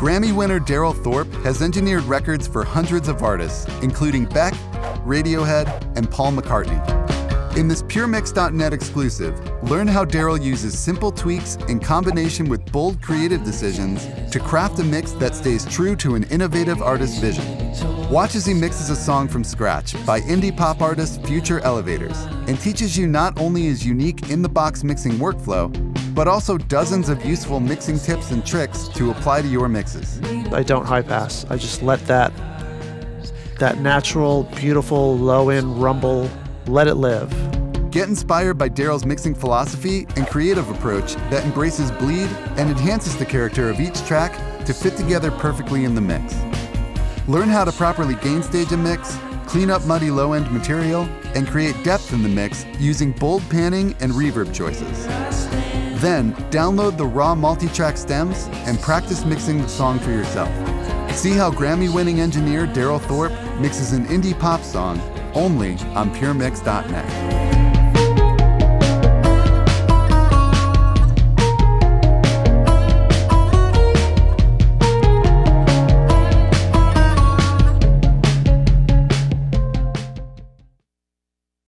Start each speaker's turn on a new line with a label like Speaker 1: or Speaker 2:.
Speaker 1: Grammy winner Darrell Thorp has engineered records for hundreds of artists, including Beck, Radiohead, and Paul McCartney. In this Puremix.net exclusive, learn how Darrell uses simple tweaks in combination with bold creative decisions to craft a mix that stays true to an innovative artist's vision. Watch as he mixes a song from scratch by indie pop artist Future Elevators and teaches you not only his unique in-the-box mixing workflow, but also dozens of useful mixing tips and tricks to apply to your mixes.
Speaker 2: I don't high pass. I just let that natural, beautiful, low-end rumble, let it live.
Speaker 1: Get inspired by Darrell's mixing philosophy and creative approach that embraces bleed and enhances the character of each track to fit together perfectly in the mix. Learn how to properly gain stage a mix, clean up muddy low-end material, and create depth in the mix using bold panning and reverb choices. Then, download the raw multi-track stems and practice mixing the song for yourself. See how Grammy-winning engineer Darrell Thorp mixes an indie pop song only on Puremix.net.